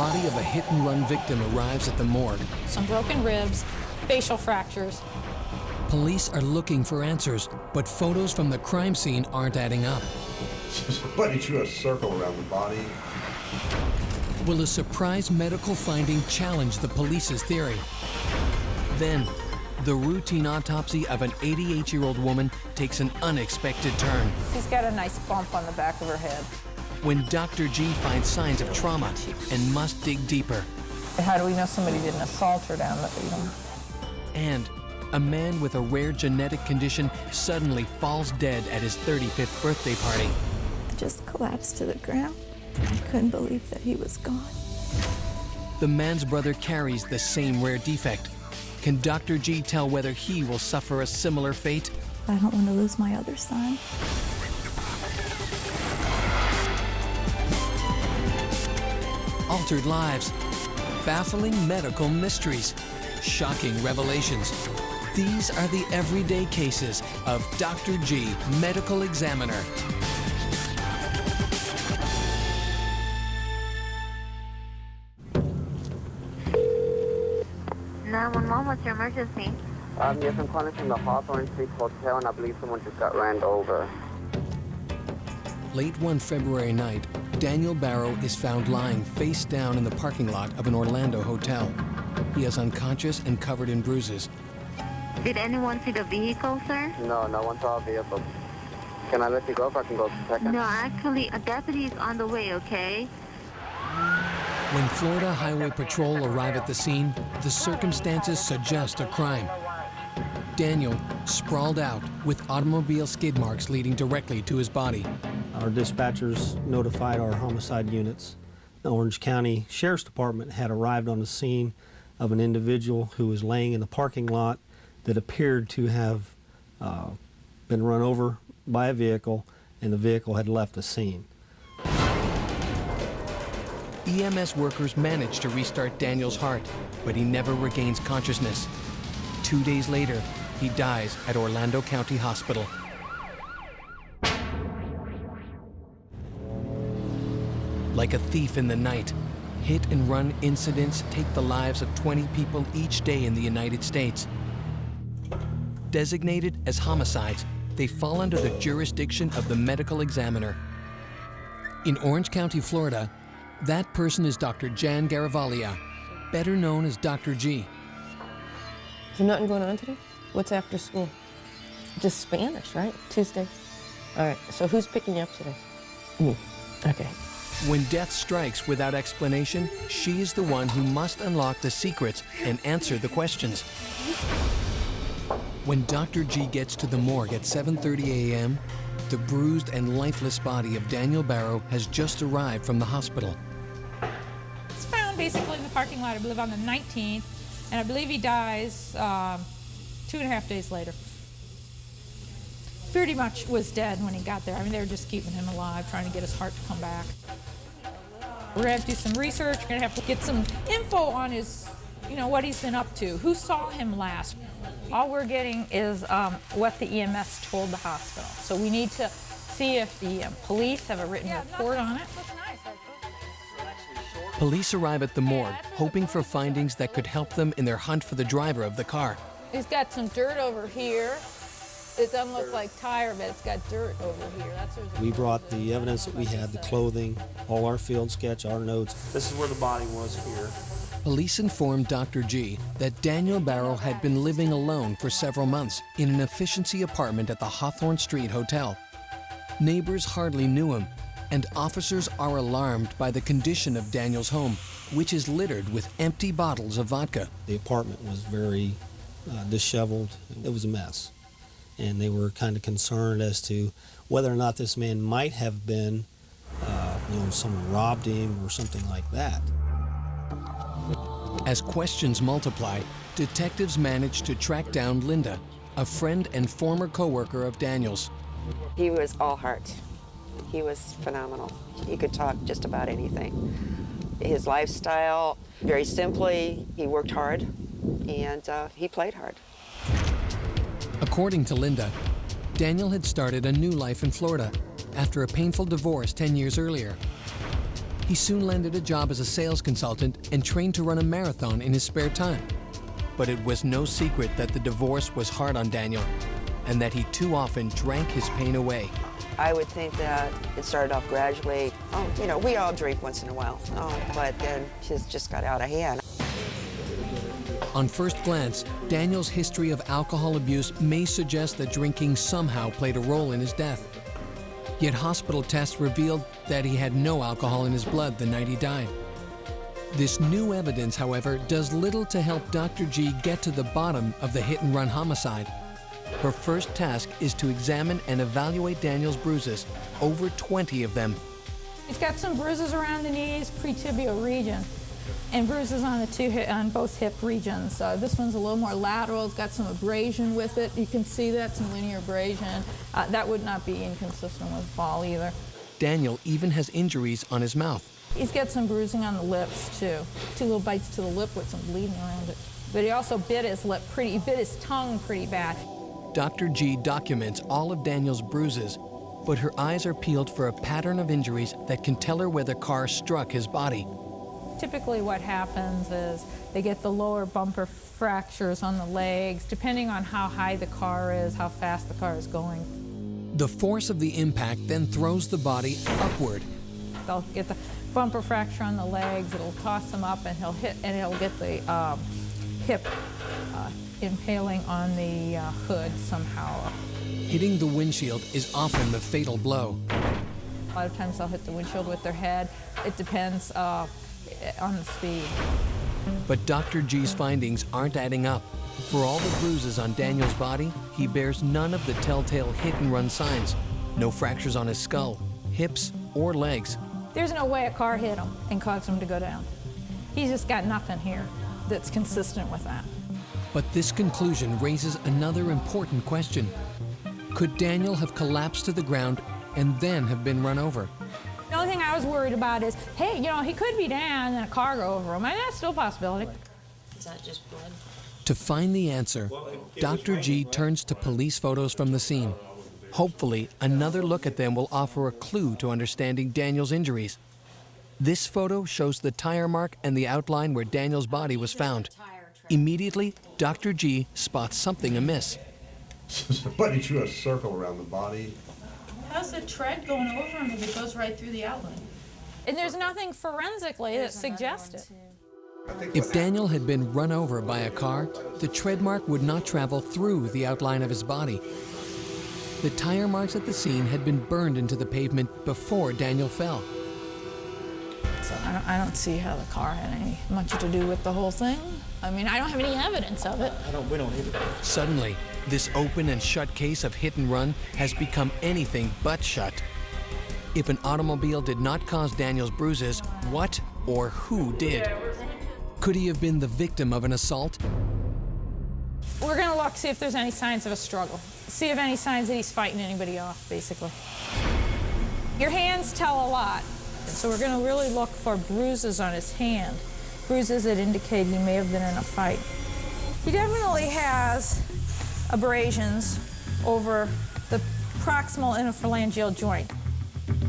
body of a hit-and-run victim arrives at the morgue. Some broken ribs, facial fractures. Police are looking for answers, but photos from the crime scene aren't adding up. Somebody drew a circle around the body. Will a surprise medical finding challenge the police's theory? Then, the routine autopsy of an 88-year-old woman takes an unexpected turn. She's got a nice bump on the back of her head. When Dr. G finds signs of trauma and must dig deeper. How do we know somebody didn't assault her down the, And a man with a rare genetic condition suddenly falls dead at his 35th birthday party. I just collapsed to the ground. I couldn't believe that he was gone. The man's brother carries the same rare defect. Can Dr. G tell whether he will suffer a similar fate? I don't want to lose my other son. Altered lives, baffling medical mysteries, shocking revelations. These are the everyday cases of Dr. G, medical examiner. What's your emergency? Yes, I'm calling from the Hawthorne Street Hotel, and I believe someone just got ran over. Late one February night, Daniel Barrow is found lying face down in the parking lot of an Orlando hotel. He is unconscious and covered in bruises. Did anyone see the vehicle, sir? No, no one saw a vehicle. Can I let you go if I can go for a second? No, actually, a deputy is on the way, okay? When Florida Highway Patrol arrive at the scene, the circumstances suggest a crime. Daniel sprawled out with automobile skid marks leading directly to his body. Our dispatchers notified our homicide units. The Orange County Sheriff's Department had arrived on the scene of an individual who was laying in the parking lot that appeared to have been run over by a vehicle, and the vehicle had left the scene. EMS workers managed to restart Daniel's heart, but he never regains consciousness. 2 days later, he dies at Orlando County Hospital. Like a thief in the night, hit-and-run incidents take the lives of 20 people each day in the United States. Designated as homicides, they fall under the jurisdiction of the medical examiner. In Orange County, Florida, that person is Dr. Jan Garavaglia, better known as Dr. G. Is there nothing going on today? What's after school? Just Spanish, right? Tuesday. All right, so who's picking you up today? Me. Okay. When death strikes without explanation, she is the one who must unlock the secrets and answer the questions. When Dr. G gets to the morgue at 7:30 a.m., the bruised and lifeless body of Daniel Barrow has just arrived from the hospital. It's found basically in the parking lot, I believe, on the 19th, and I believe he dies 2.5 days later. Pretty much was dead when he got there. I mean, they were just keeping him alive, trying to get his heart to come back. We're gonna have to do some research. We're gonna have to get some info on his, what he's been up to. Who saw him last? All we're getting is what the EMS told the hospital. So we need to see if the police have a written report on it. Police arrive at the morgue, hoping for findings that could help them in their hunt for the driver of the car. He's got some dirt over here. It doesn't look like tire, but it's got dirt over here. We brought the evidence that we had, the clothing, all our field sketch, our notes. This is where the body was here. Police informed Dr. G that Daniel Barrow had been living alone for several months in an efficiency apartment at the Hawthorne Street Hotel. Neighbors hardly knew him, and officers are alarmed by the condition of Daniel's home, which is littered with empty bottles of vodka. The apartment was very disheveled. It was a mess. And they were kind of concerned as to whether or not this man might have been, someone robbed him or something like that. As questions multiply, detectives managed to track down Linda, a friend and former co-worker of Daniel's. He was all heart. He was phenomenal. He could talk just about anything. His lifestyle, very simply, he worked hard and he played hard. According to Linda, Daniel had started a new life in Florida after a painful divorce 10 years earlier. He soon landed a job as a sales consultant and trained to run a marathon in his spare time. But it was no secret that the divorce was hard on Daniel and that he too often drank his pain away. I would think that it started off gradually. Oh, you know, we all drink once in a while. Oh, but then it just got out of hand. On first glance, Daniel's history of alcohol abuse may suggest that drinking somehow played a role in his death. Yet hospital tests revealed that he had no alcohol in his blood the night he died. This new evidence, however, does little to help Dr. G get to the bottom of the hit-and-run homicide. Her first task is to examine and evaluate Daniel's bruises, over 20 of them. He's got some bruises around the knees, pre-tibial region, and bruises on on both hip regions. This one's a little more lateral. It's got some abrasion with it. You can see that, some linear abrasion. That would not be inconsistent with fall either. Daniel even has injuries on his mouth. He's got some bruising on the lips too. 2 little bites to the lip with some bleeding around it. But he also bit his lip he bit his tongue pretty bad. Dr. G documents all of Daniel's bruises, but her eyes are peeled for a pattern of injuries that can tell her where the car struck his body. Typically what happens is they get the lower bumper fractures on the legs, depending on how high the car is, how fast the car is going. The force of the impact then throws the body upward. They'll get the bumper fracture on the legs, it'll toss him up, and he'll get the hip impaling on the hood somehow. Hitting the windshield is often the fatal blow. A lot of times they'll hit the windshield with their head. It depends on the speed. But Dr. G's findings aren't adding up. For all the bruises on Daniel's body, he bears none of the telltale hit-and-run signs. No fractures on his skull, hips, or legs. There's no way a car hit him and caused him to go down. He's just got nothing here that's consistent with that. But this conclusion raises another important question. Could Daniel have collapsed to the ground and then have been run over? The only thing I was worried about is, hey, you know, he could be down and a car go over him. And that's still a possibility. Is that just blood? To find the answer, Dr. G turns to police photos from the scene. Hopefully, another look at them will offer a clue to understanding Daniel's injuries. This photo shows the tire mark and the outline where Daniel's body was found. Immediately, Dr. G spots something amiss. Somebody drew a circle around the body. How's the tread going over him if it goes right through the outline? And there's nothing forensically that suggests it. If Daniel had been run over by a car, the tread mark would not travel through the outline of his body. The tire marks at the scene had been burned into the pavement before Daniel fell. So I don't see how the car had much to do with the whole thing. I mean, I don't have any evidence of it. We don't either. Suddenly, this open and shut case of hit and run has become anything but shut. If an automobile did not cause Daniel's bruises, what or who did? Could he have been the victim of an assault? We're gonna look, see if there's any signs of a struggle. See if any signs that he's fighting anybody off, basically. Your hands tell a lot. So we're gonna really look for bruises on his hand. Bruises that indicate he may have been in a fight. He definitely has abrasions over the proximal interphalangeal joint.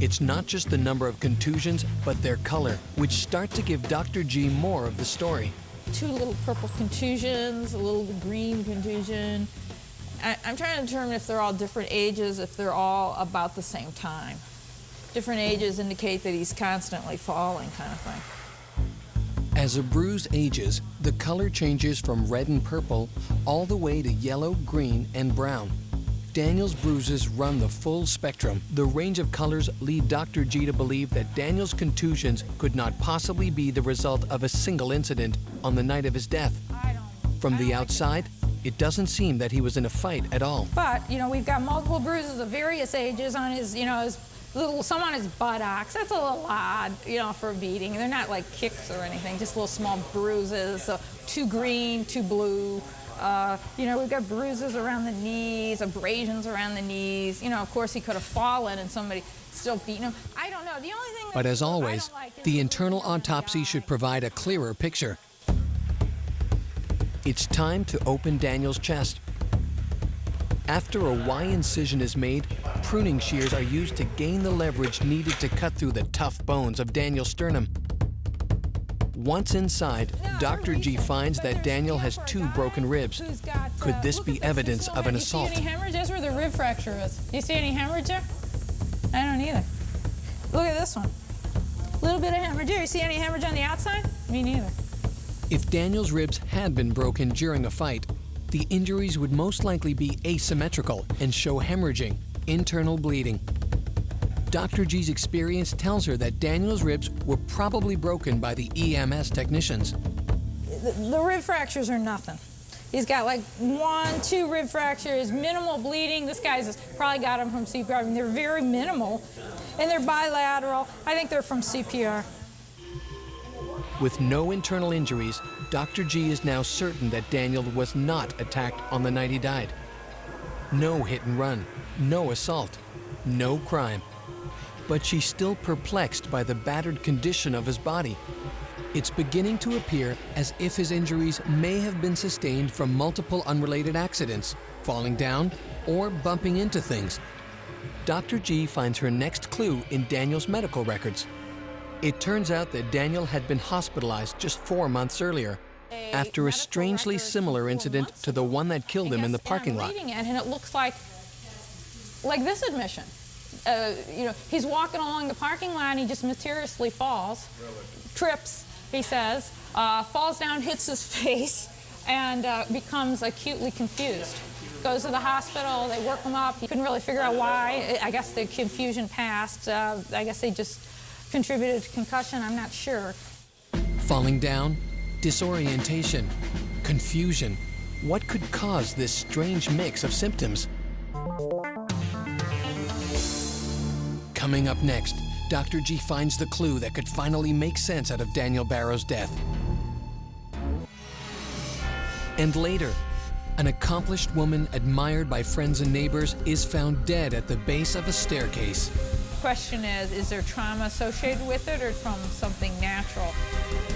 It's not just the number of contusions, but their color, which start to give Dr. G more of the story. 2 little purple contusions, a little green contusion. I'm trying to determine if they're all different ages, if they're all about the same time. Different ages indicate that he's constantly falling, kind of thing. As a bruise ages, the color changes from red and purple all the way to yellow, green, and brown. Daniel's bruises run the full spectrum. The range of colors lead Dr. G to believe that Daniel's contusions could not possibly be the result of a single incident on the night of his death. From the outside, it doesn't seem that he was in a fight at all. But, you know, we've got multiple bruises of various ages on his, you know, some on his buttocks. That's a little odd, you know, for a beating. They're not like kicks or anything, just little small bruises. So 2 green, 2 blue. You know, we've got bruises around the knees, abrasions around the knees. You know, of course, he could have fallen and somebody still beating him. I don't know. The only thing. But as always, the internal autopsy should provide a clearer picture. It's time to open Daniel's chest. After a Y incision is made, pruning shears are used to gain the leverage needed to cut through the tough bones of Daniel's sternum. Once inside, Dr. G finds that Daniel has 2 broken ribs. Could this be evidence of an assault? You see any hemorrhage? That's where the rib fracture is. You see any hemorrhage there? I don't either. Look at this one. Little bit of hemorrhage here. You see any hemorrhage on the outside? Me neither. If Daniel's ribs had been broken during a fight, the injuries would most likely be asymmetrical and show hemorrhaging, internal bleeding. Dr. G's experience tells her that Daniel's ribs were probably broken by the EMS technicians. The rib fractures are nothing. He's got like 1, 2 rib fractures, minimal bleeding. This guy's probably got them from CPR. I mean, they're very minimal, and they're bilateral. I think they're from CPR. With no internal injuries, Dr. G is now certain that Daniel was not attacked on the night he died. No hit and run, no assault, no crime. But she's still perplexed by the battered condition of his body. It's beginning to appear as if his injuries may have been sustained from multiple unrelated accidents, falling down, or bumping into things. Dr. G finds her next clue in Daniel's medical records. It turns out that Daniel had been hospitalized just 4 months earlier after a strangely similar incident to the one that killed him in the parking lot. And it looks like this admission. He's walking along the parking lot and he just mysteriously falls, trips, he says, falls down, hits his face, and becomes acutely confused. Goes to the hospital, they work him up. He couldn't really figure out why. I guess the confusion passed. I guess they just contributed to concussion, I'm not sure. Falling down, disorientation, confusion. What could cause this strange mix of symptoms? Coming up next, Dr. G finds the clue that could finally make sense out of Daniel Barrow's death. And later, an accomplished woman admired by friends and neighbors is found dead at the base of a staircase. Question is there trauma associated with it or from something natural?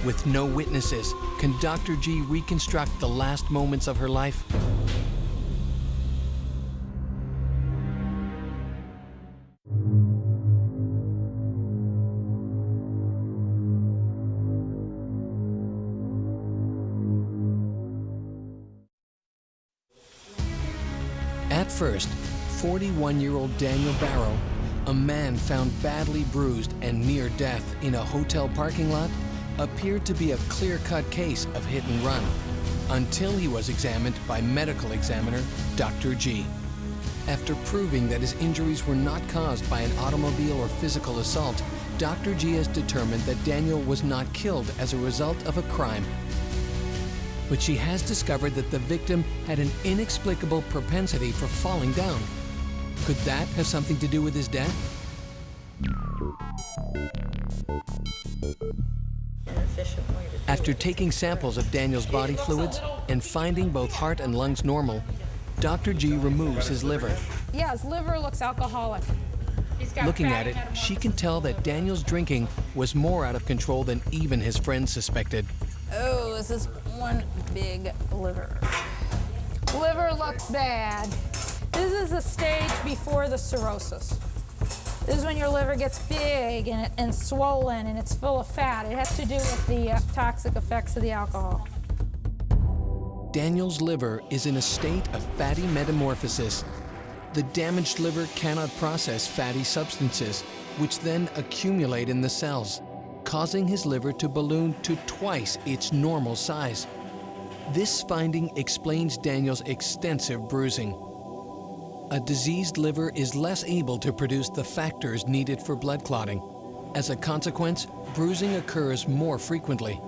With no witnesses, can Dr. G reconstruct the last moments of her life? At first, 41-year-old Daniel Barrow, a man found badly bruised and near death in a hotel parking lot, appeared to be a clear-cut case of hit and run, until he was examined by medical examiner Dr. G. After proving that his injuries were not caused by an automobile or physical assault, Dr. G has determined that Daniel was not killed as a result of a crime. But she has discovered that the victim had an inexplicable propensity for falling down. Could that have something to do with his death? After taking samples of Daniel's body fluids and finding both heart and lungs normal, Dr. G removes his liver. Yeah, his liver looks alcoholic. Looking at it, she can tell that Daniel's drinking was more out of control than even his friends suspected. Oh, this is one big liver. Liver looks bad. This is the stage before the cirrhosis. This is when your liver gets big and swollen and it's full of fat. It has to do with the toxic effects of the alcohol. Daniel's liver is in a state of fatty metamorphosis. The damaged liver cannot process fatty substances, which then accumulate in the cells, causing his liver to balloon to twice its normal size. This finding explains Daniel's extensive bruising. A diseased liver is less able to produce the factors needed for blood clotting. As a consequence, bruising occurs more frequently.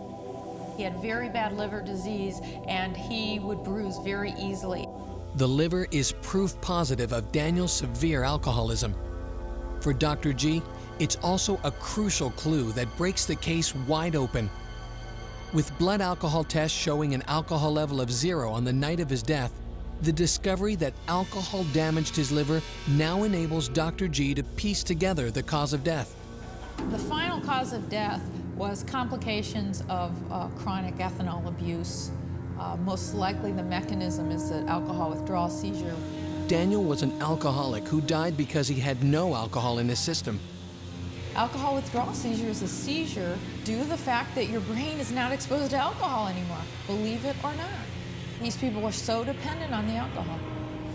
He had very bad liver disease and he would bruise very easily. The liver is proof positive of Daniel's severe alcoholism. For Dr. G, it's also a crucial clue that breaks the case wide open. With blood alcohol tests showing an alcohol level of 0 on the night of his death, the discovery that alcohol damaged his liver now enables Dr. G to piece together the cause of death. The final cause of death was complications of chronic ethanol abuse. Most likely the mechanism is that alcohol withdrawal seizure Daniel was an alcoholic who died because he had no alcohol in his system. Alcohol withdrawal seizure is a seizure due to the fact that your brain is not exposed to alcohol anymore, believe it or not. These people are so dependent on the alcohol.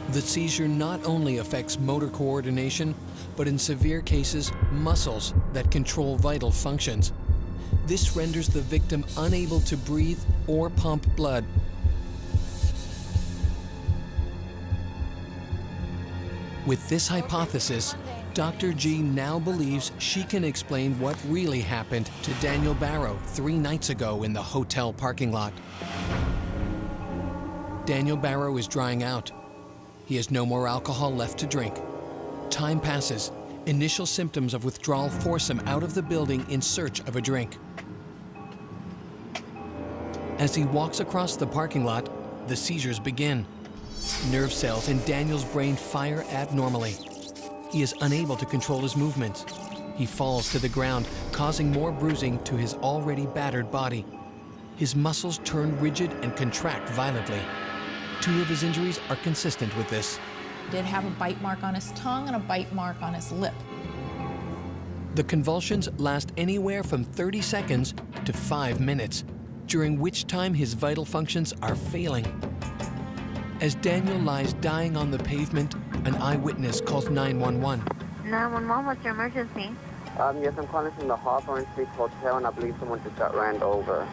The seizure not only affects motor coordination, but in severe cases, muscles that control vital functions. This renders the victim unable to breathe or pump blood. With this hypothesis, Dr. G now believes she can explain what really happened to Daniel Barrow 3 nights ago in the hotel parking lot. Daniel Barrow is drying out. He has no more alcohol left to drink. Time passes. Initial symptoms of withdrawal force him out of the building in search of a drink. As he walks across the parking lot, the seizures begin. Nerve cells in Daniel's brain fire abnormally. He is unable to control his movements. He falls to the ground, causing more bruising to his already battered body. His muscles turn rigid and contract violently. 2 of his injuries are consistent with this. He did have a bite mark on his tongue and a bite mark on his lip. The convulsions last anywhere from 30 seconds to 5 minutes, during which time his vital functions are failing. As Daniel lies dying on the pavement, an eyewitness calls 911. 911, what's your emergency? Yes, I'm calling from the Hawthorne Street Hotel, and I believe someone just got ran over.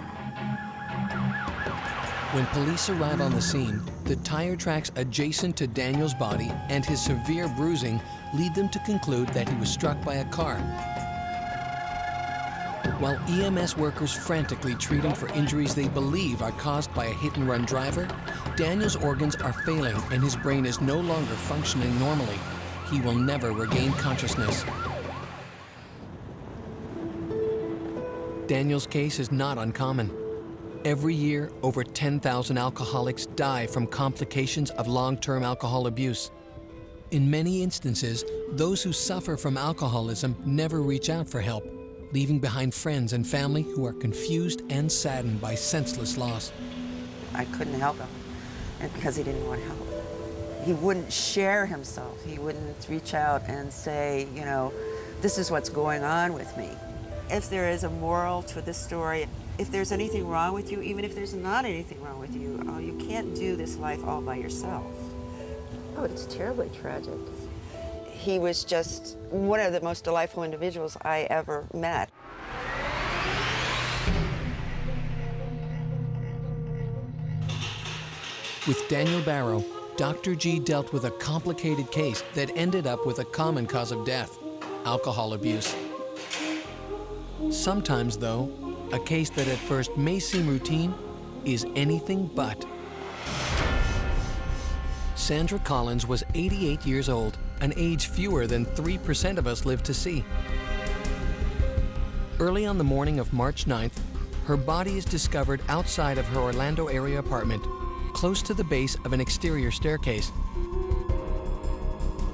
When police arrive on the scene, the tire tracks adjacent to Daniel's body and his severe bruising lead them to conclude that he was struck by a car. While EMS workers frantically treat him for injuries they believe are caused by a hit-and-run driver, Daniel's organs are failing and his brain is no longer functioning normally. He will never regain consciousness. Daniel's case is not uncommon. Every year, over 10,000 alcoholics die from complications of long-term alcohol abuse. In many instances, those who suffer from alcoholism never reach out for help, leaving behind friends and family who are confused and saddened by senseless loss. I couldn't help him, and because he didn't want help. He wouldn't share himself. He wouldn't reach out and say, you know, this is what's going on with me. If there is a moral to this story, if there's anything wrong with you, even if there's not anything wrong with you, you can't do this life all by yourself. Oh, it's terribly tragic. He was just one of the most delightful individuals I ever met. With Daniel Barrow, Dr. G dealt with a complicated case that ended up with a common cause of death: alcohol abuse. Sometimes, though, a case that at first may seem routine is anything but. Sandra Collins was 88 years old, an age fewer than 3% of us live to see. Early on the morning of March 9th, her body is discovered outside of her Orlando area apartment, close to the base of an exterior staircase.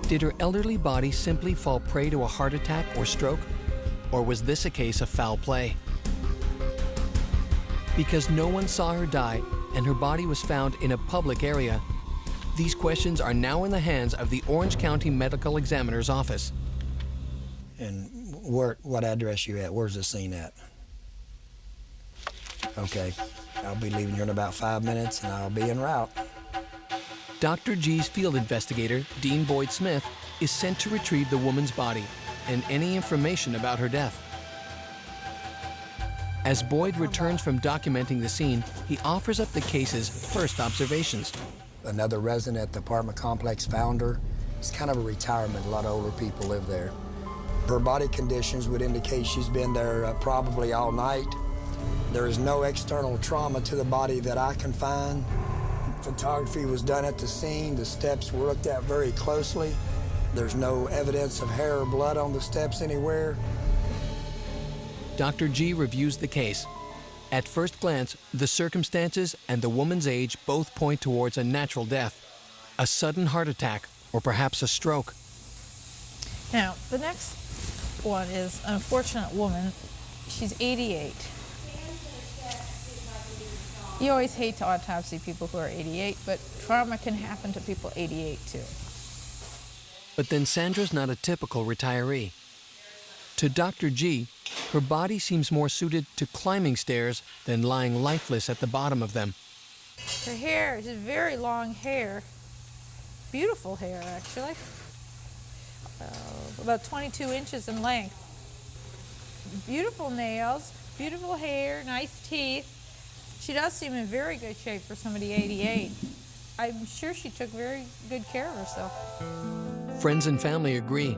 Did her elderly body simply fall prey to a heart attack or stroke? Or was this a case of foul play? Because no one saw her die and her body was found in a public area, these questions are now in the hands of the Orange County Medical Examiner's Office. And what address you at? Where's the scene at? Okay, I'll be leaving here in about 5 minutes and I'll be en route. Dr. G's field investigator, Dean Boyd Smith, is sent to retrieve the woman's body and any information about her death. As Boyd returns from documenting the scene, he offers up the case's first observations. Another resident at the apartment complex found her. It's kind of a retirement. A lot of older people live there. Her body conditions would indicate she's been there probably all night. There is no external trauma to the body that I can find. Photography was done at the scene. The steps were looked at very closely. There's no evidence of hair or blood on the steps anywhere. Dr. G reviews the case. At first glance, the circumstances and the woman's age both point towards a natural death, a sudden heart attack, or perhaps a stroke. Now, the next one is an unfortunate woman. She's 88. You always hate to autopsy people who are 88, but trauma can happen to people 88 too. But then Sandra's not a typical retiree. To Dr. G, her body seems more suited to climbing stairs than lying lifeless at the bottom of them. Her hair is very long hair. Beautiful hair, actually. About 22 inches in length. Beautiful nails, beautiful hair, nice teeth. She does seem in very good shape for somebody 88. I'm sure she took very good care of herself. Friends and family agree.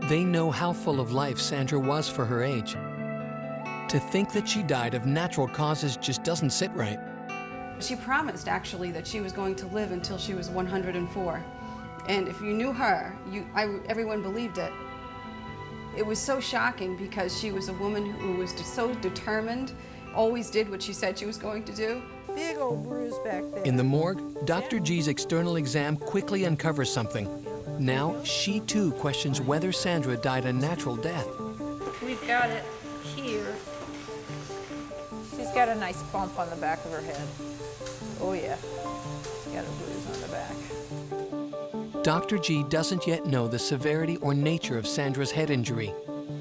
They know how full of life Sandra was for her age. To think that she died of natural causes just doesn't sit right. She promised, actually, that she was going to live until she was 104. And if you knew her, everyone believed it. It was so shocking because she was a woman who was so determined, always did what she said she was going to do. Big old bruise back there. In the morgue, Dr. G's external exam quickly uncovers something. Now, she too questions whether Sandra died a natural death. We've got it here. She's got a nice bump on the back of her head. Oh yeah, she's got a bruise on the back. Dr. G doesn't yet know the severity or nature of Sandra's head injury,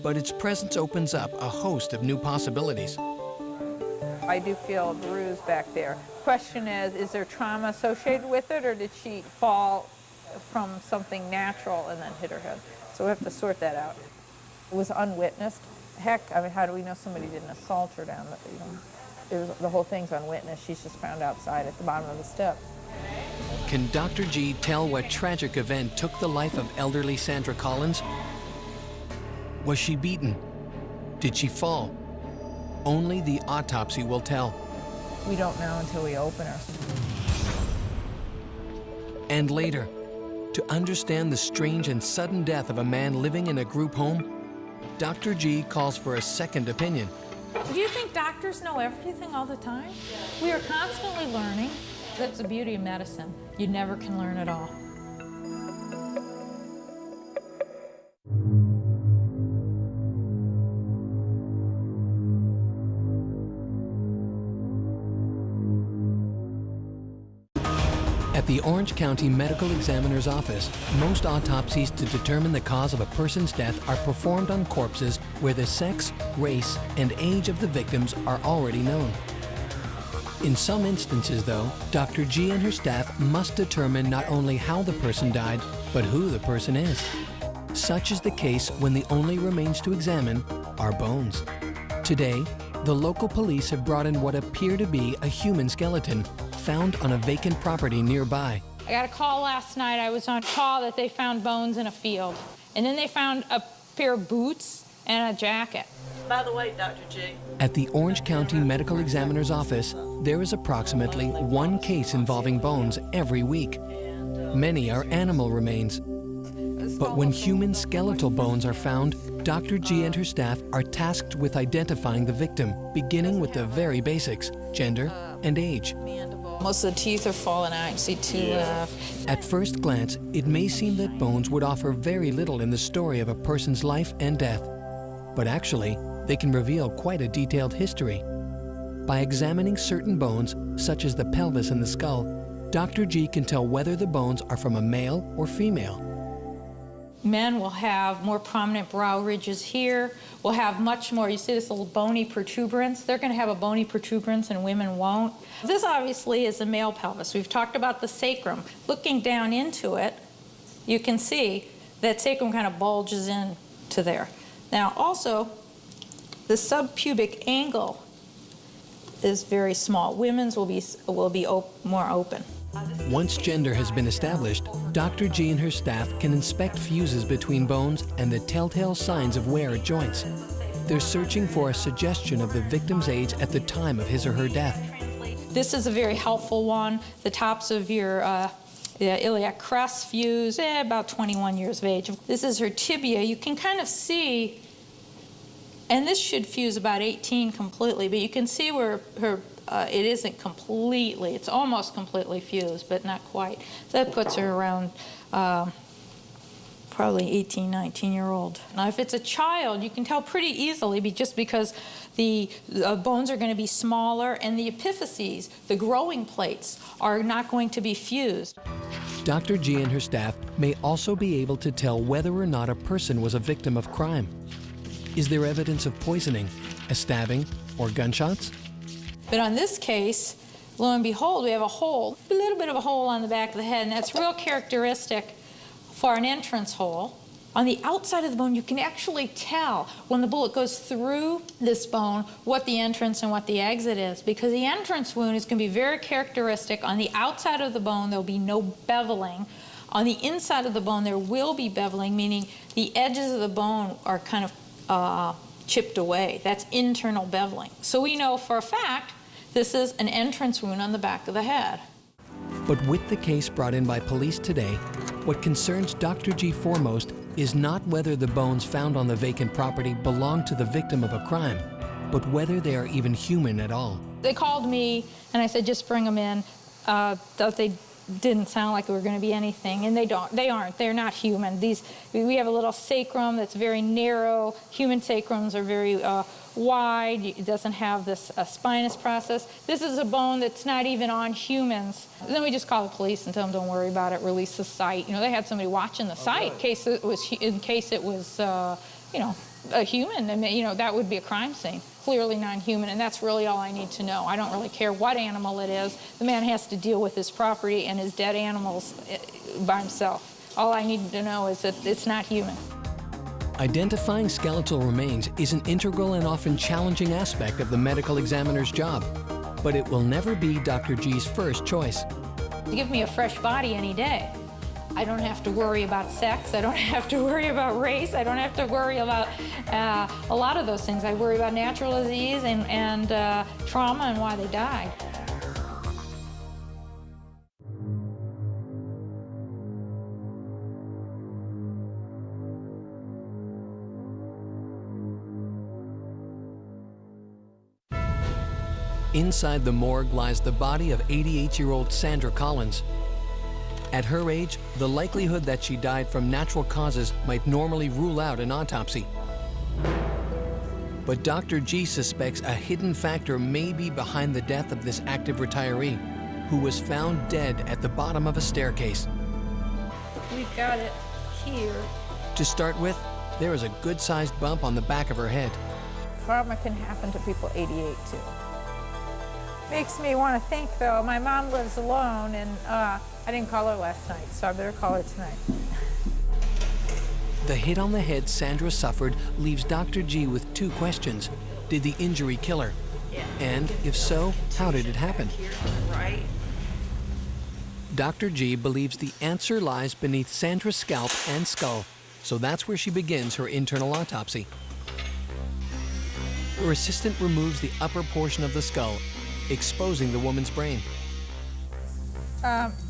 but its presence opens up a host of new possibilities. I do feel a bruise back there. Question is there trauma associated with it, or did she fall from something natural and then hit her head? So we have to sort that out. It was unwitnessed. Heck, I mean, how do we know somebody didn't assault her down the, the whole thing's unwitnessed. She's just found outside at the bottom of the steps. Can Dr. G tell what tragic event took the life of elderly Sandra Collins? Was she beaten? Did she fall? Only the autopsy will tell. We don't know until we open her. And later, to understand the strange and sudden death of a man living in a group home, Dr. G calls for a second opinion. Do you think doctors know everything all the time? We are constantly learning. That's the beauty of medicine. You never can learn it all. At the Orange County Medical Examiner's Office, most autopsies to determine the cause of a person's death are performed on corpses where the sex, race, and age of the victims are already known. In some instances, though, Dr. G and her staff must determine not only how the person died, but who the person is. Such is the case when the only remains to examine are bones. Today, the local police have brought in what appear to be a human skeleton found on a vacant property nearby. I got a call last night. I was on call that they found bones in a field. And then they found a pair of boots and a jacket. By the way, Dr. G. At the Orange County Medical Examiner's Office, there is approximately one case involving bones every week. Many are animal remains. But when human skeletal bones are found, Dr. G and her staff are tasked with identifying the victim, beginning with the very basics, gender and age. Most of the teeth are falling out. You see two left. At first glance, it may seem that bones would offer very little in the story of a person's life and death. But actually, they can reveal quite a detailed history. By examining certain bones, such as the pelvis and the skull, Dr. G can tell whether the bones are from a male or female. Men will have more prominent brow ridges here. Will have much more, you see this little bony protuberance? They're going to have a bony protuberance and women won't. This obviously is a male pelvis. We've talked about the sacrum. Looking down into it, you can see that sacrum kind of bulges in to there. Now also, the subpubic angle is very small. Women's will be more open. Once gender has been established, Dr. G and her staff can inspect fuses between bones and the telltale signs of wear at joints. They're searching for a suggestion of the victim's age at the time of his or her death. This is a very helpful one. The tops of your iliac crest fuse, about 21 years of age. This is her tibia. You can kind of see, and this should fuse about 18 completely, but you can see where her it isn't completely, it's almost completely fused, but not quite. So that puts her around probably 18, 19-year-old. Now, if it's a child, you can tell pretty easily just because the bones are going to be smaller and the epiphyses, the growing plates, are not going to be fused. Dr. G and her staff may also be able to tell whether or not a person was a victim of crime. Is there evidence of poisoning, a stabbing, or gunshots? But on this case, lo and behold, we have a hole, a little bit of a hole on the back of the head, and that's real characteristic for an entrance hole. On the outside of the bone, you can actually tell when the bullet goes through this bone what the entrance and what the exit is, because the entrance wound is going to be very characteristic. On the outside of the bone, there'll be no beveling. On the inside of the bone, there will be beveling, meaning the edges of the bone are kind of chipped away. That's internal beveling. So we know for a fact this is an entrance wound on the back of the head. But with the case brought in by police today, what concerns Dr. G foremost is not whether the bones found on the vacant property belong to the victim of a crime, but whether they are even human at all. They called me and I said, just bring them in. Thought they didn't sound like it were going to be anything, and they aren't. They're not human. We have a little sacrum that's very narrow. Human sacrums are very wide. It doesn't have this spinous process. This is a bone that's not even on humans. Then we just call the police and tell them, don't worry about it, release the site. You know, they had somebody watching the site in case it was you know, a human. I mean, you know, that would be a crime scene. Clearly non-human, and that's really all I need to know. I don't really care what animal it is. The man has to deal with his property and his dead animals by himself. All I need to know is that it's not human. Identifying skeletal remains is an integral and often challenging aspect of the medical examiner's job, but it will never be Dr. G's first choice. Give me a fresh body any day. I don't have to worry about sex. I don't have to worry about race. I don't have to worry about a lot of those things. I worry about natural disease and trauma and why they died. Inside the morgue lies the body of 88-year-old Sandra Collins. At her age, the likelihood that she died from natural causes might normally rule out an autopsy. But Dr. G suspects a hidden factor may be behind the death of this active retiree, who was found dead at the bottom of a staircase. We've got it here. To start with, there is a good-sized bump on the back of her head. Trauma can happen to people 88 too. Makes me want to think, though, my mom lives alone, and I didn't call her last night, so I better call her tonight. The hit on the head Sandra suffered leaves Dr. G with two questions. Did the injury kill her? Yeah. And if so, how did it happen? Right. Dr. G believes the answer lies beneath Sandra's scalp and skull, so that's where she begins her internal autopsy. Her assistant removes the upper portion of the skull, exposing the woman's brain.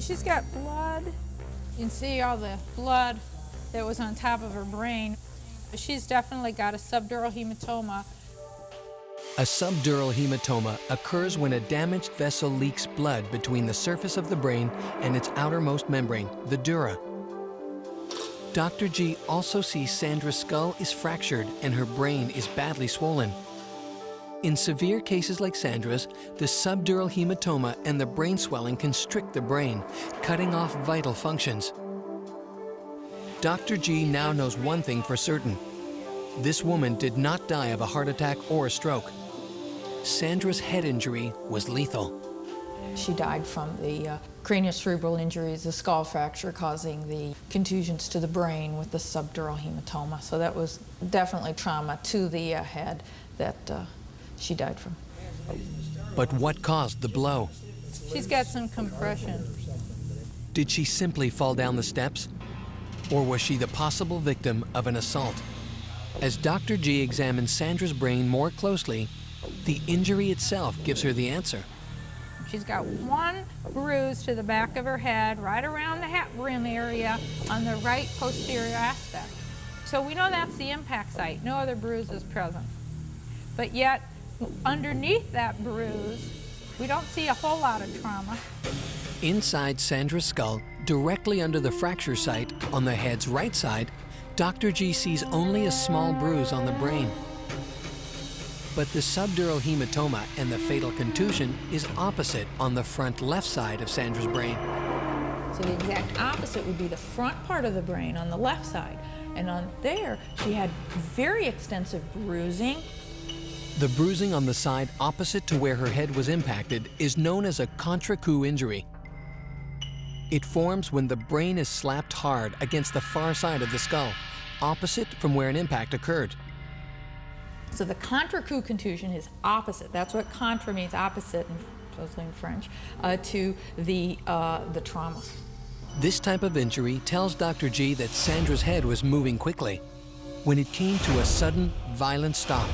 She's got blood. You can see all the blood that was on top of her brain. She's definitely got a subdural hematoma. A subdural hematoma occurs when a damaged vessel leaks blood between the surface of the brain and its outermost membrane, the dura. Dr. G also sees Sandra's skull is fractured and her brain is badly swollen. In severe cases like Sandra's, the subdural hematoma and the brain swelling constrict the brain, cutting off vital functions. Dr. G now knows one thing for certain. This woman did not die of a heart attack or a stroke. Sandra's head injury was lethal. She died from the craniocerebral injuries, the skull fracture causing the contusions to the brain with the subdural hematoma. So that was definitely trauma to the head that she died from. But what caused the blow? She's got some compression. Did she simply fall down the steps? Or was she the possible victim of an assault? As Dr. G examines Sandra's brain more closely, the injury itself gives her the answer. She's got one bruise to the back of her head, right around the hat rim area on the right posterior aspect. So we know that's the impact site. No other bruise is present. But yet, underneath that bruise, we don't see a whole lot of trauma. Inside Sandra's skull, directly under the fracture site on the head's right side, Dr. G sees only a small bruise on the brain. But the subdural hematoma and the fatal contusion is opposite on the front left side of Sandra's brain. So the exact opposite would be the front part of the brain on the left side. And on there, she had very extensive bruising. The bruising on the side opposite to where her head was impacted is known as a contre-coup injury. It forms when the brain is slapped hard against the far side of the skull, opposite from where an impact occurred. So the contre-coup contusion is opposite. That's what contre means, opposite, supposedly in French, to the trauma. This type of injury tells Dr. G that Sandra's head was moving quickly when it came to a sudden, violent stop.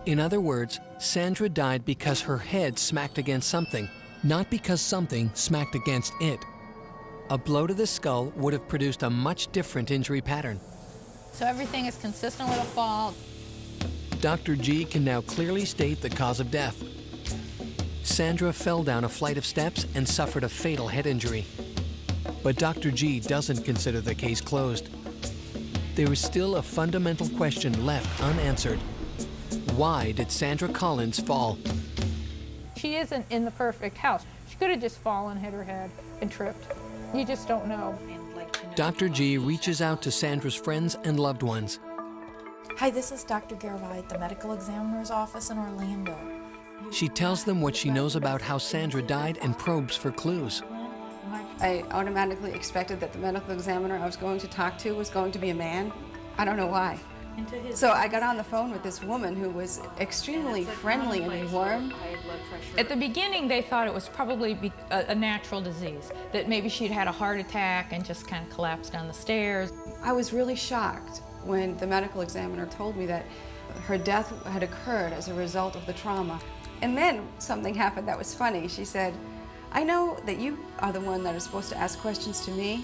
In other words, Sandra died because her head smacked against something, not because something smacked against it. A blow to the skull would have produced a much different injury pattern. So everything is consistent with a fall. Dr. G can now clearly state the cause of death. Sandra fell down a flight of steps and suffered a fatal head injury. But Dr. G doesn't consider the case closed. There is still a fundamental question left unanswered. Why did Sandra Collins fall? She isn't in the perfect house. She could have just fallen, hit her head, and tripped. You just don't know. Dr. G reaches out to Sandra's friends and loved ones. Hi, this is Dr. Garavai at the medical examiner's office in Orlando. She tells them what she knows about how Sandra died and probes for clues. I automatically expected that the medical examiner I was going to talk to was going to be a man. I don't know why. So I got on the phone with this woman who was extremely friendly and warm. At the beginning, they thought it was probably a natural disease, that maybe she'd had a heart attack and just kind of collapsed down the stairs. I was really shocked when the medical examiner told me that her death had occurred as a result of the trauma. And then something happened that was funny. She said, I know that you are the one that is supposed to ask questions to me,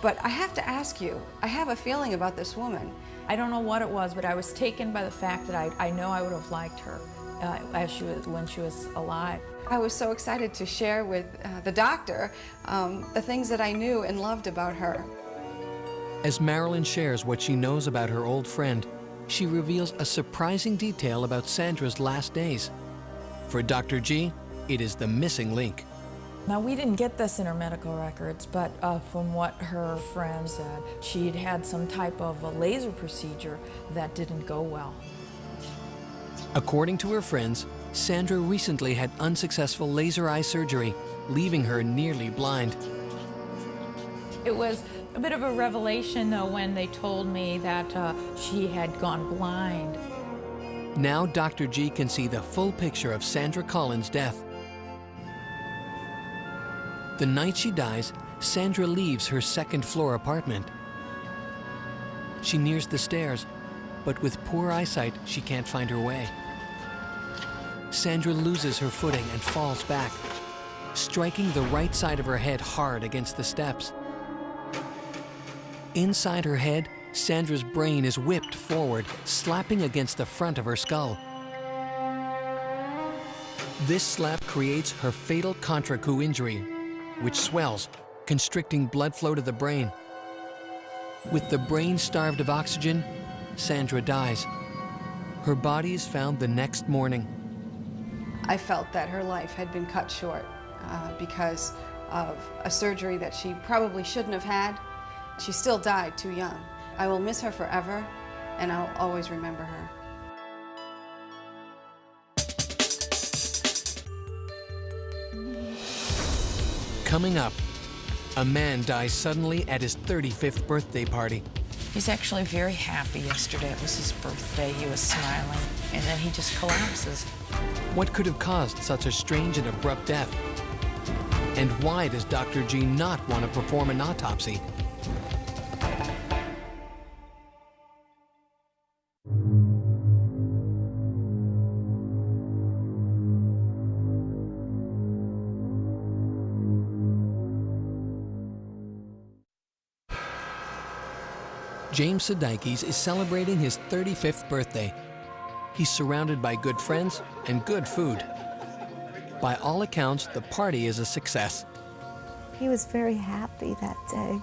but I have to ask you, I have a feeling about this woman. I don't know what it was, but I was taken by the fact that I know I would have liked her when she was alive. I was so excited to share with the doctor the things that I knew and loved about her. As Marilyn shares what she knows about her old friend, she reveals a surprising detail about Sandra's last days. For Dr. G, it is the missing link. Now, we didn't get this in her medical records, but from what her friend said, she'd had some type of a laser procedure that didn't go well. According to her friends, Sandra recently had unsuccessful laser eye surgery, leaving her nearly blind. It was a bit of a revelation, though, when they told me that she had gone blind. Now Dr. G can see the full picture of Sandra Collins' death. The night she dies, Sandra leaves her second-floor apartment. She nears the stairs, but with poor eyesight, she can't find her way. Sandra loses her footing and falls back, striking the right side of her head hard against the steps. Inside her head, Sandra's brain is whipped forward, slapping against the front of her skull. This slap creates her fatal contre-coup injury, which swells, constricting blood flow to the brain. With the brain starved of oxygen, Sandra dies. Her body is found the next morning. I felt that her life had been cut short because of a surgery that she probably shouldn't have had. She still died too young. I will miss her forever, and I'll always remember her. Coming up, a man dies suddenly at his 35th birthday party. He's actually very happy yesterday. It was his birthday. He was smiling, and then he just collapses. What could have caused such a strange and abrupt death? And why does Dr. G not want to perform an autopsy? James Sudeikis is celebrating his 35th birthday. He's surrounded by good friends and good food. By all accounts, the party is a success. He was very happy that day.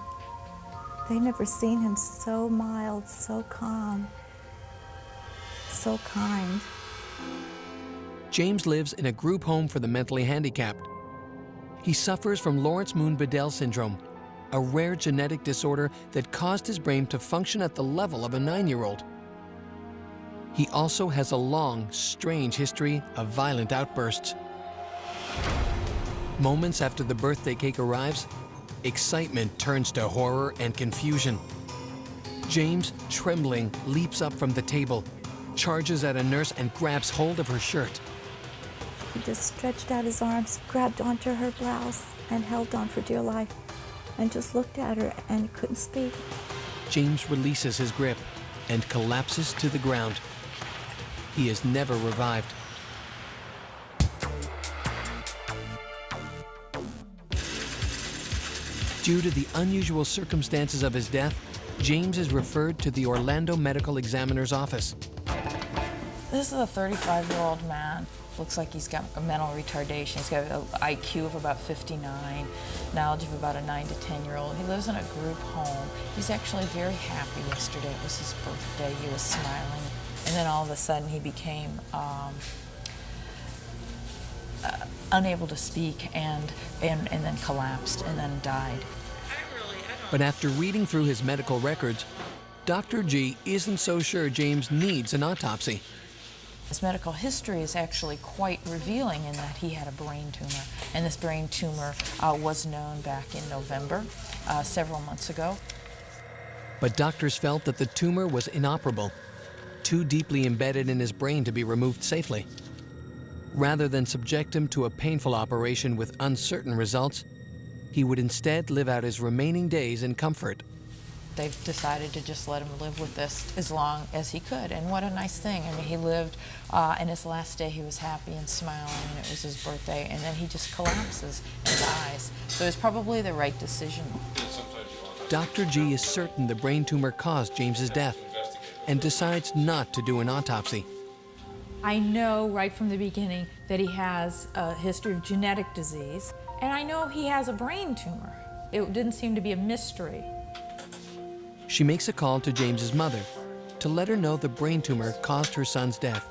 They never seen him so mild, so calm, so kind. James lives in a group home for the mentally handicapped. He suffers from Lawrence-Moon-Bedell syndrome, a rare genetic disorder that caused his brain to function at the level of a 9-year-old. He also has a long, strange history of violent outbursts. Moments after the birthday cake arrives, excitement turns to horror and confusion. James, trembling, leaps up from the table, charges at a nurse and grabs hold of her shirt. He just stretched out his arms, grabbed onto her blouse, and held on for dear life, and just looked at her and couldn't speak. James releases his grip and collapses to the ground. He is never revived. Due to the unusual circumstances of his death, James is referred to the Orlando Medical Examiner's office. This is a 35-year-old man. Looks like he's got a mental retardation. He's got an IQ of about 59, knowledge of about a 9 to 10-year-old. He lives in a group home. He's actually very happy yesterday. It was his birthday. He was smiling. And then all of a sudden he became unable to speak and then collapsed and then died. But after reading through his medical records, Dr. G isn't so sure James needs an autopsy. His medical history is actually quite revealing in that he had a brain tumor. And this brain tumor was known back in November, several months ago. But doctors felt that the tumor was inoperable, too deeply embedded in his brain to be removed safely. Rather than subject him to a painful operation with uncertain results, he would instead live out his remaining days in comfort. They've decided to just let him live with this as long as he could, and what a nice thing. I mean, he lived, and his last day he was happy and smiling, and it was his birthday, and then he just collapses and dies. So it's probably the right decision. Dr. G is certain the brain tumor caused James's death and decides not to do an autopsy. I know right from the beginning that he has a history of genetic disease, and I know he has a brain tumor. It didn't seem to be a mystery. She makes a call to James's mother to let her know the brain tumor caused her son's death.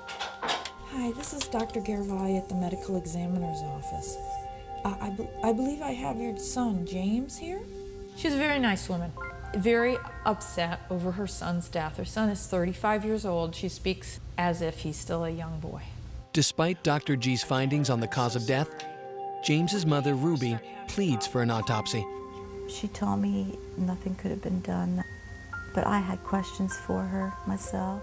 Hi, this is Dr. Garvali at the medical examiner's office. I believe I have your son, James, here? She's a very nice woman, very upset over her son's death. Her son is 35 years old. She speaks as if he's still a young boy. Despite Dr. G's findings on the cause of death, James's mother, Ruby, pleads for an autopsy. She told me nothing could have been done, but I had questions for her myself.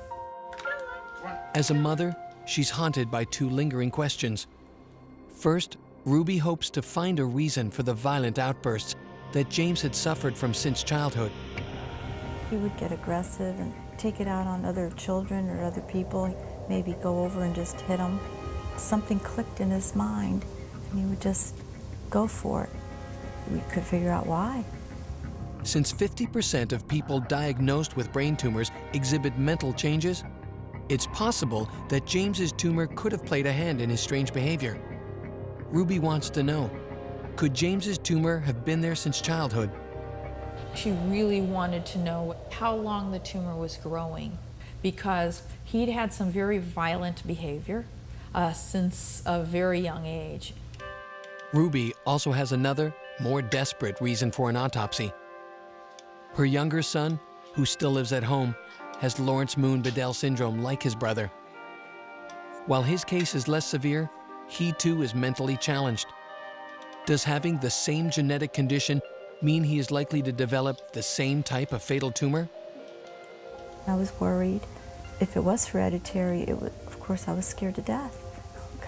As a mother, she's haunted by two lingering questions. First, Ruby hopes to find a reason for the violent outbursts that James had suffered from since childhood. He would get aggressive and take it out on other children or other people, maybe go over and just hit them. Something clicked in his mind, and he would just go for it. We could figure out why. Since 50% of people diagnosed with brain tumors exhibit mental changes, it's possible that James's tumor could have played a hand in his strange behavior. Ruby wants to know, could James's tumor have been there since childhood? She really wanted to know how long the tumor was growing, because he'd had some very violent behavior since a very young age. Ruby also has another, more desperate reason for an autopsy. Her younger son, who still lives at home, has Lawrence-Moon-Bedell syndrome like his brother. While his case is less severe, he too is mentally challenged. Does having the same genetic condition mean he is likely to develop the same type of fatal tumor? I was worried. If it was hereditary, of course I was scared to death.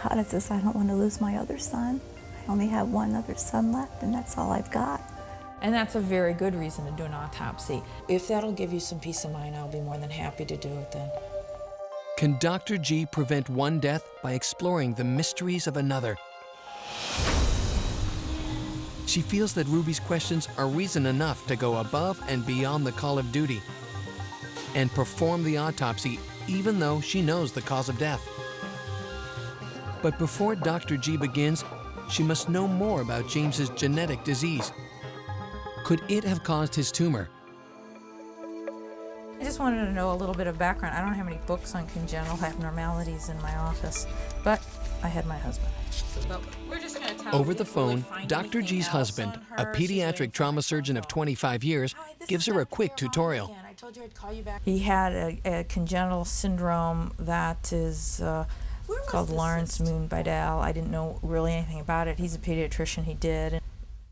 God, I says, I don't want to lose my other son. I only have one other son left, and that's all I've got. And that's a very good reason to do an autopsy. If that'll give you some peace of mind, I'll be more than happy to do it then. Can Dr. G prevent one death by exploring the mysteries of another? She feels that Ruby's questions are reason enough to go above and beyond the call of duty and perform the autopsy even though she knows the cause of death. But before Dr. G begins, she must know more about James's genetic disease. Could it have caused his tumor? I just wanted to know a little bit of background. I don't have any books on congenital abnormalities in my office, but I had my husband. We're just gonna tell Over the phone, Dr. G's husband, a pediatric trauma surgeon of 25 years, gives her a quick tutorial. He had a congenital syndrome that is called Lawrence-Moon-Bedell. I didn't know really anything about it. He's a pediatrician, he did.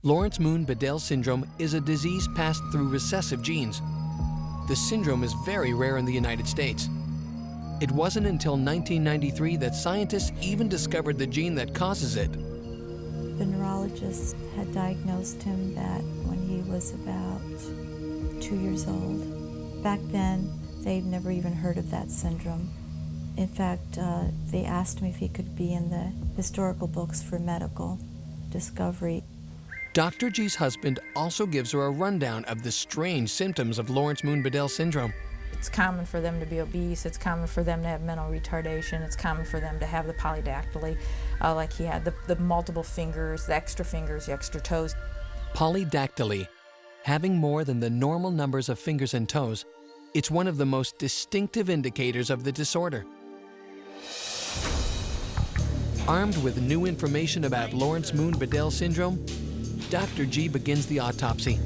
Lawrence-Moon-Bedell syndrome is a disease passed through recessive genes. The syndrome is very rare in the United States. It wasn't until 1993 that scientists even discovered the gene that causes it. The neurologist had diagnosed him that when he was about 2 years old. Back then, they'd never even heard of that syndrome. In fact, they asked me if he could be in the historical books for medical discovery. Dr. G's husband also gives her a rundown of the strange symptoms of Lawrence-Moon-Bedell syndrome. It's common for them to be obese, it's common for them to have mental retardation, it's common for them to have the polydactyly, like he had the multiple fingers, the extra toes. Polydactyly. Having more than the normal numbers of fingers and toes, it's one of the most distinctive indicators of the disorder. Armed with new information about Lawrence-Moon-Bedell syndrome, Dr. G begins the autopsy.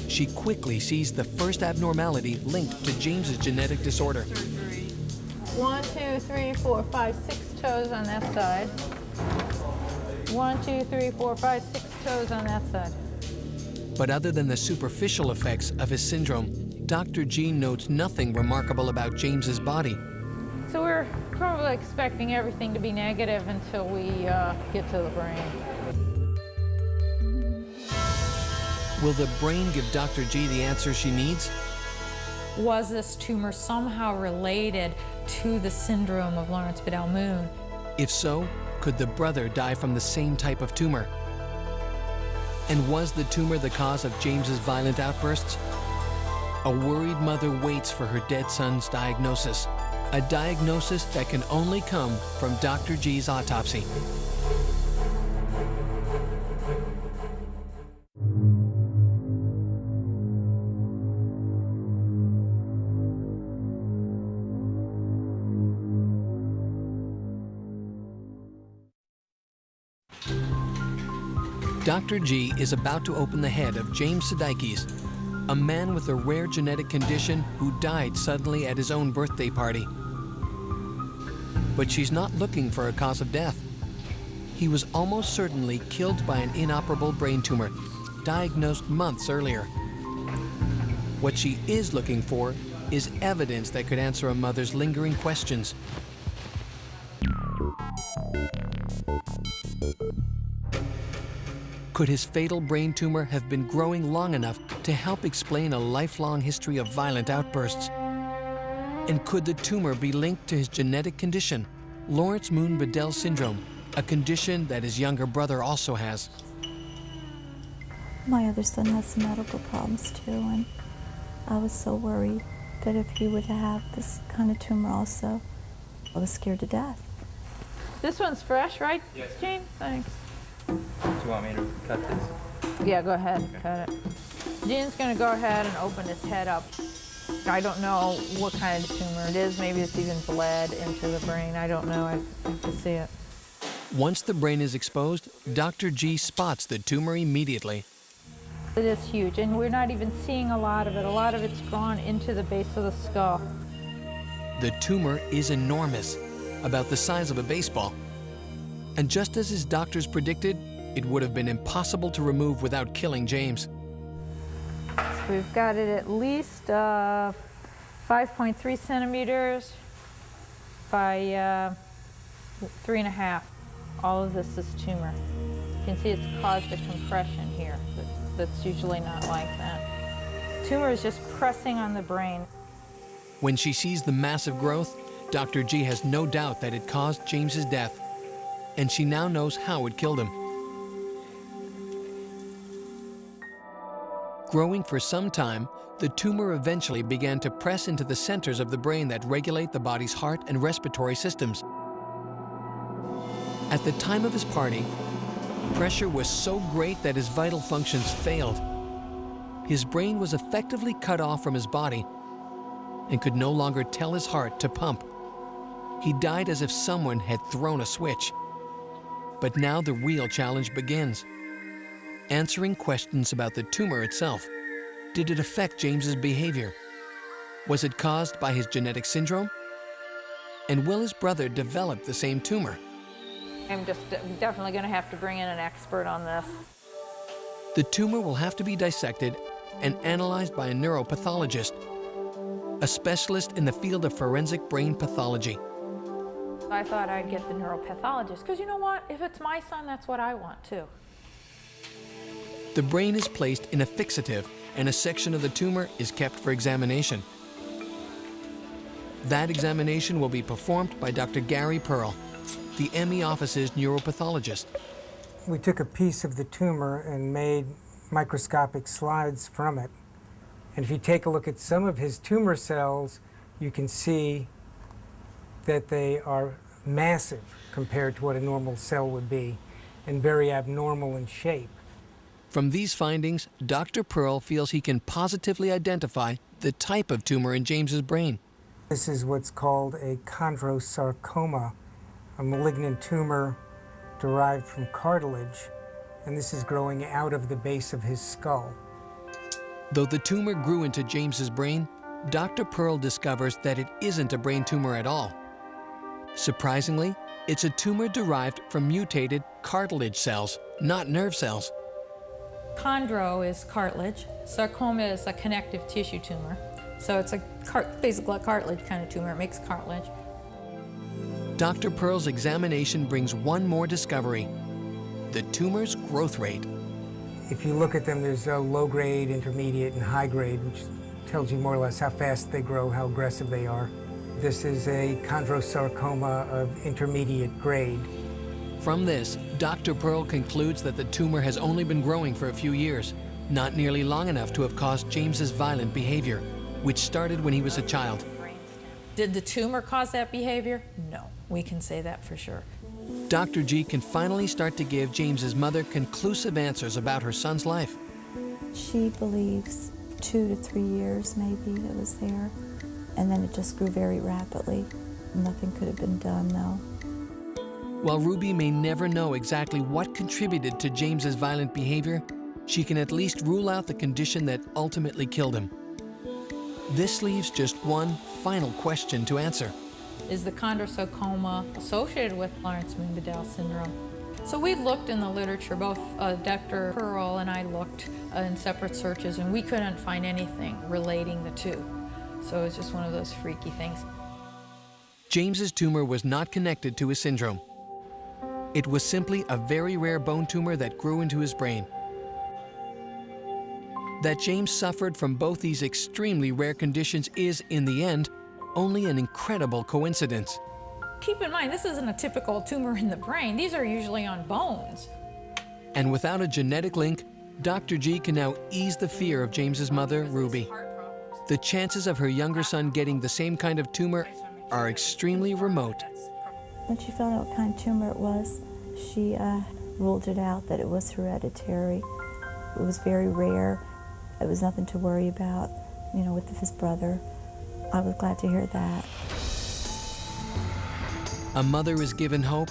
She quickly sees the first abnormality linked to James's genetic disorder. 1, 2, 3, 4, 5, 6 toes on that side. 1, 2, 3, 4, 5, 6 toes on that side. But other than the superficial effects of his syndrome, Dr. G notes nothing remarkable about James's body. So we're probably expecting everything to be negative until we get to the brain. Will the brain give Dr. G the answer she needs? Was this tumor somehow related to the syndrome of Lawrence-Bedell-Moon? If so, could the brother die from the same type of tumor? And was the tumor the cause of James's violent outbursts? A worried mother waits for her dead son's diagnosis, a diagnosis that can only come from Dr. G's autopsy. Dr. G is about to open the head of James Sudeikis, a man with a rare genetic condition who died suddenly at his own birthday party. But she's not looking for a cause of death. He was almost certainly killed by an inoperable brain tumor, diagnosed months earlier. What she is looking for is evidence that could answer a mother's lingering questions. Could his fatal brain tumor have been growing long enough to help explain a lifelong history of violent outbursts? And could the tumor be linked to his genetic condition, Lawrence-Moon-Bedell syndrome, a condition that his younger brother also has? My other son has some medical problems too, and I was so worried that if he would have this kind of tumor also, I was scared to death. This one's fresh, right, yes. Jane? Thanks. Do you want me to cut this? Yeah, go ahead, cut it. Gene's gonna go ahead and open his head up. I don't know what kind of tumor it is. Maybe it's even bled into the brain. I don't know, I have to see it. Once the brain is exposed, Dr. G spots the tumor immediately. It is huge, and we're not even seeing a lot of it. A lot of it's gone into the base of the skull. The tumor is enormous, about the size of a baseball. And just as his doctors predicted, it would have been impossible to remove without killing James. So we've got it at least 5.3 centimeters by 3.5. All of this is tumor. You can see it's caused a compression here. That's usually not like that. Tumor is just pressing on the brain. When she sees the massive growth, Dr. G has no doubt that it caused James's death. And she now knows how it killed him. Growing for some time, the tumor eventually began to press into the centers of the brain that regulate the body's heart and respiratory systems. At the time of his party, pressure was so great that his vital functions failed. His brain was effectively cut off from his body and could no longer tell his heart to pump. He died as if someone had thrown a switch. But now the real challenge begins. Answering questions about the tumor itself. Did it affect James's behavior? Was it caused by his genetic syndrome? And will his brother develop the same tumor? I'm just definitely going to have to bring in an expert on this. The tumor will have to be dissected and analyzed by a neuropathologist, a specialist in the field of forensic brain pathology. I thought I'd get the neuropathologist, because you know what? If it's my son, that's what I want too. The brain is placed in a fixative, and a section of the tumor is kept for examination. That examination will be performed by Dr. Gary Pearl, the ME office's neuropathologist. We took a piece of the tumor and made microscopic slides from it. And if you take a look at some of his tumor cells, you can see that they are massive compared to what a normal cell would be, and very abnormal in shape. From these findings, Dr. Pearl feels he can positively identify the type of tumor in James's brain. This is what's called a chondrosarcoma, a malignant tumor derived from cartilage, and this is growing out of the base of his skull. Though the tumor grew into James's brain, Dr. Pearl discovers that it isn't a brain tumor at all. Surprisingly, it's a tumor derived from mutated cartilage cells, not nerve cells. Chondro is cartilage. Sarcoma is a connective tissue tumor. So it's basically a cartilage kind of tumor. It makes cartilage. Dr. Pearl's examination brings one more discovery: the tumor's growth rate. If you look at them, there's a low grade, intermediate, and high grade, which tells you more or less how fast they grow, how aggressive they are. This is a chondrosarcoma of intermediate grade. From this, Dr. Pearl concludes that the tumor has only been growing for a few years, not nearly long enough to have caused James's violent behavior, which started when he was a child. Did the tumor cause that behavior? No, we can say that for sure. Dr. G can finally start to give James's mother conclusive answers about her son's life. She believes 2 to 3 years maybe it was there, and then it just grew very rapidly. Nothing could have been done though. While Ruby may never know exactly what contributed to James's violent behavior, she can at least rule out the condition that ultimately killed him. This leaves just one final question to answer. Is the chondrosarcoma associated with Lawrence-Moon-Bedell syndrome? So we looked in the literature, both Dr. Pearl and I looked in separate searches, and we couldn't find anything relating the two. So it's just one of those freaky things. James's tumor was not connected to his syndrome. It was simply a very rare bone tumor that grew into his brain. That James suffered from both these extremely rare conditions is, in the end, only an incredible coincidence. Keep in mind, this isn't a typical tumor in the brain. These are usually on bones. And without a genetic link, Dr. G can now ease the fear of James's mother, Ruby. The chances of her younger son getting the same kind of tumor are extremely remote. When she found out what kind of tumor it was, she ruled it out that it was hereditary. It was very rare. It was nothing to worry about, you know, with his brother. I was glad to hear that. A mother is given hope,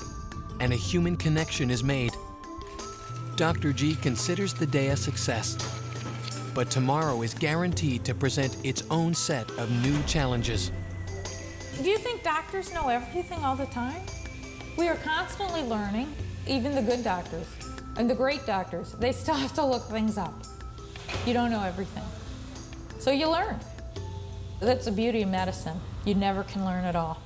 and a human connection is made. Dr. G considers the day a success, but tomorrow is guaranteed to present its own set of new challenges. Do you think doctors know everything all the time? We are constantly learning, even the good doctors and the great doctors. They still have to look things up. You don't know everything. So you learn. That's the beauty of medicine. You never can learn it all.